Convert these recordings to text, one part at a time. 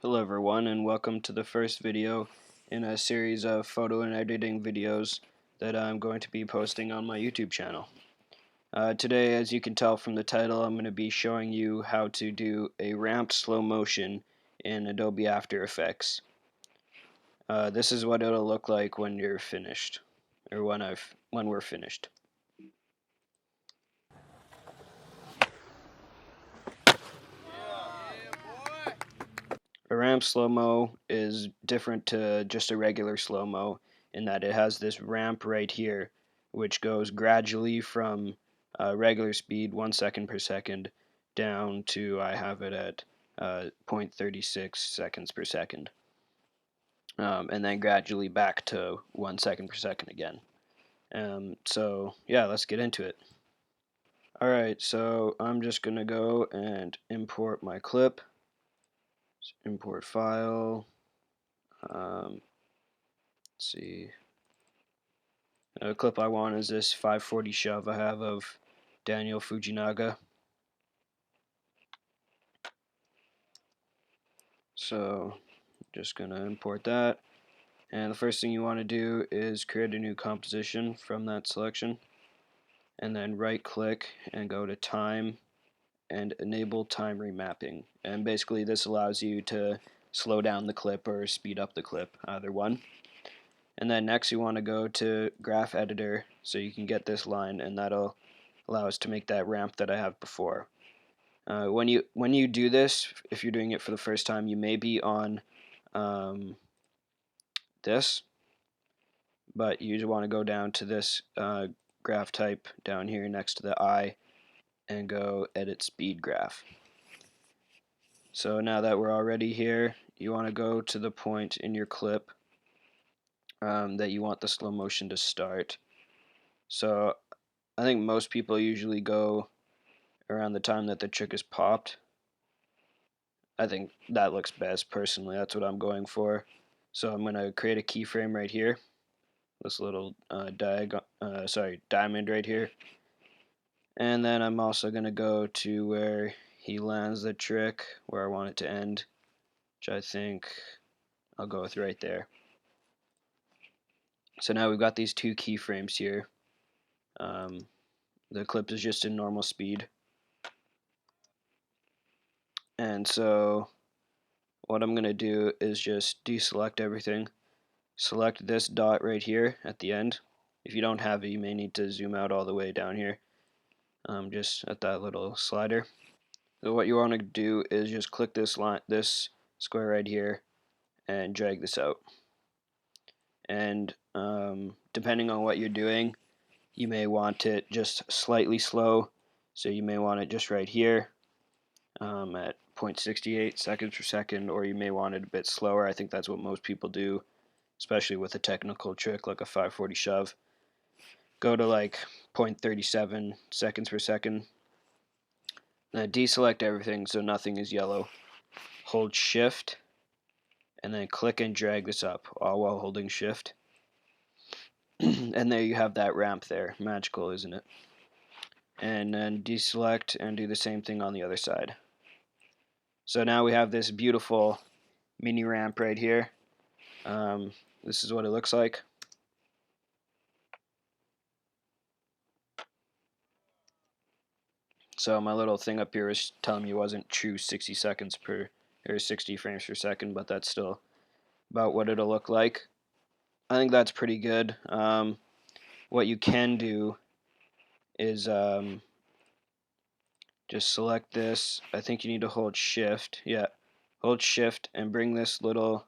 Hello everyone, and welcome to the first video in a series of photo and editing videos that I'm going to be posting on my YouTube channel. Today, as you can tell from the title, I'm going to be showing you how to do a ramped slow motion in Adobe After Effects. This is what it'll look like when you're finished, or when we're finished. A ramp slow-mo is different to just a regular slow-mo in that it has this ramp right here which goes gradually from regular speed 1 second per second down to I have it at 0.36 seconds per second, and then gradually back to 1 second per second again. So yeah, let's get into it. Alright, so I'm just gonna go and import my clip. Import file. Let's see. The clip I want is this 540 shove I have of Daniel Fujinaga. So just gonna import that, and the first thing you want to do is create a new composition from that selection, and then right click and go to time and enable time remapping, and basically this allows you to slow down the clip or speed up the clip, either one. And then next you want to go to graph editor so you can get this line, and that'll allow us to make that ramp that I have before. When you do this, if you're doing it for the first time, you may be on this, but you want to go down to this graph type down here next to the I and go edit speed graph. So now that we're already here, you want to go to the point in your clip that you want the slow motion to start. So I think most people usually go around the time that the trick is popped. I think that looks best personally. That's what I'm going for. So I'm going to create a keyframe right here. This little diamond right here. And then I'm also going to go to where he lands the trick, where I want it to end, which I think I'll go with right there. So now we've got these two keyframes here. The clip is just in normal speed. And so what I'm going to do is just deselect everything. Select this dot right here at the end. If you don't have it, you may need to zoom out all the way down here, just at that little slider. So what you want to do is just click this square right here, and drag this out. And depending on what you're doing, you may want it just slightly slow. So you may want it just right here at 0.68 seconds per second, or you may want it a bit slower. I think that's what most people do, especially with a technical trick like a 540 shove. Go to like 0.37 seconds per second. Then deselect everything so nothing is yellow. Hold shift and then click and drag this up, all while holding shift. And there you have that ramp there. Magical, isn't it? And then deselect and do the same thing on the other side. So now we have this beautiful mini ramp right here. This is what it looks like. So my little thing up here is telling me it wasn't true 60 seconds per, or 60 frames per second, but that's still about what it'll look like. I think that's pretty good. What you can do is just select this. I think you need to hold shift. Yeah, hold shift and bring this little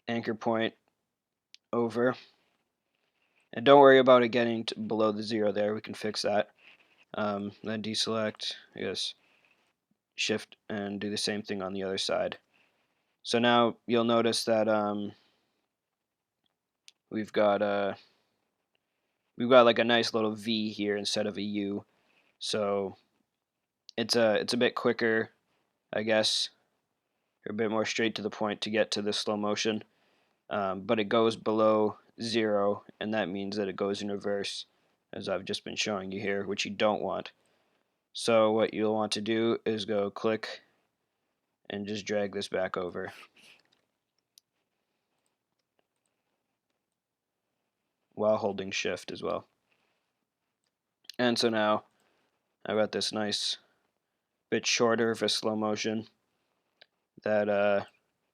anchor point over. And don't worry about it getting below the 0 there. We can fix that. Then deselect, I guess, shift and do the same thing on the other side. So now you'll notice that we've got like a nice little V here instead of a U. So it's a bit quicker, I guess, or a bit more straight to the point to get to the slow motion. But it goes below 0, and that means that it goes in reverse, as I've just been showing you here, which you don't want. So what you'll want to do is go click and just drag this back over. While holding shift as well. And so now I've got this nice bit shorter of a slow motion that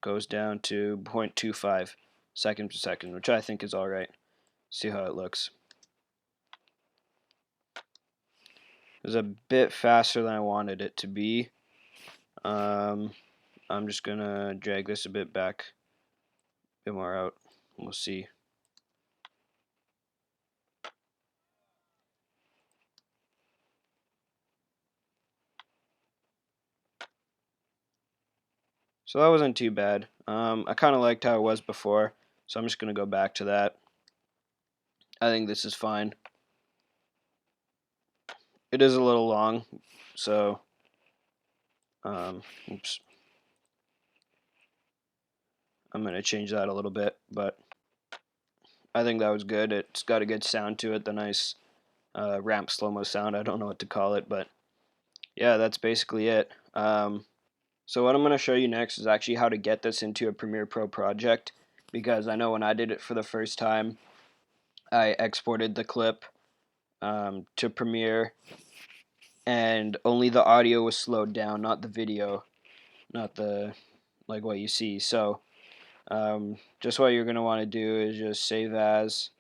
goes down to 0.25 seconds per second, which I think is alright. See how it looks. It was a bit faster than I wanted it to be. I'm just gonna drag this a bit back, a bit more out. We'll see. So that wasn't too bad. I kind of liked how it was before, so I'm just gonna go back to that. I think this is fine. It is a little long, so oops. I'm gonna change that a little bit, but I think that was good. It's got a good sound to it, the nice ramp slow-mo sound. I don't know what to call it, but yeah, that's basically it. So what I'm going to show you next is actually how to get this into a Premiere Pro project, because I know when I did it for the first time, I exported the clip to Premiere, and only the audio was slowed down, not the video, not the like what you see. So just what you're going to want to do is just save as,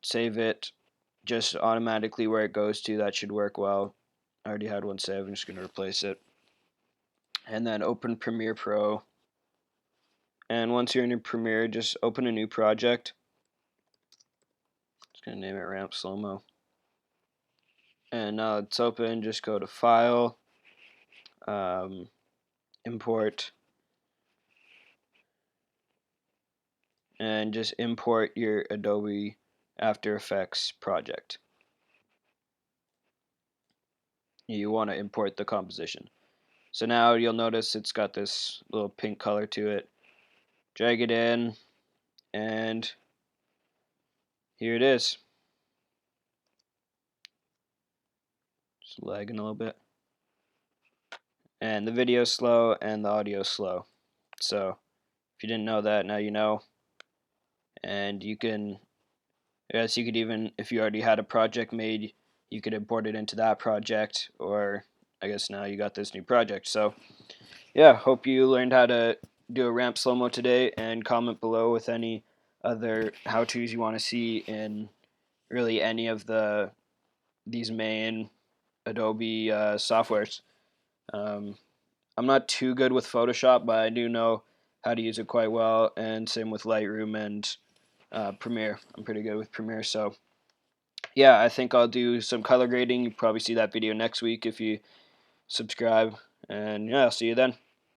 save it just automatically where it goes to. That should work well. I already had one saved. I'm just going to replace it. And then open Premiere Pro. And once you're in your Premiere, just open a new project. Just going to name it Ramp Slow-Mo. And now it's open. Just go to File, Import, and just import your Adobe After Effects project. You want to import the composition. So now you'll notice it's got this little pink color to it. Drag it in, and here it is. Just lagging a little bit. And the video is slow and the audio is slow. So if you didn't know that, now you know. And you can, I guess you could even, if you already had a project made, you could import it into that project, or I guess now you got this new project. So yeah, hope you learned how to do a ramp slow-mo today, and comment below with any other how-tos you want to see in really any of these main Adobe softwares. I'm not too good with Photoshop, but I do know how to use it quite well, and same with Lightroom and Premiere. I'm pretty good with Premiere, so yeah, I think I'll do some color grading. You'll probably see that video next week if you subscribe, and yeah, I'll see you then.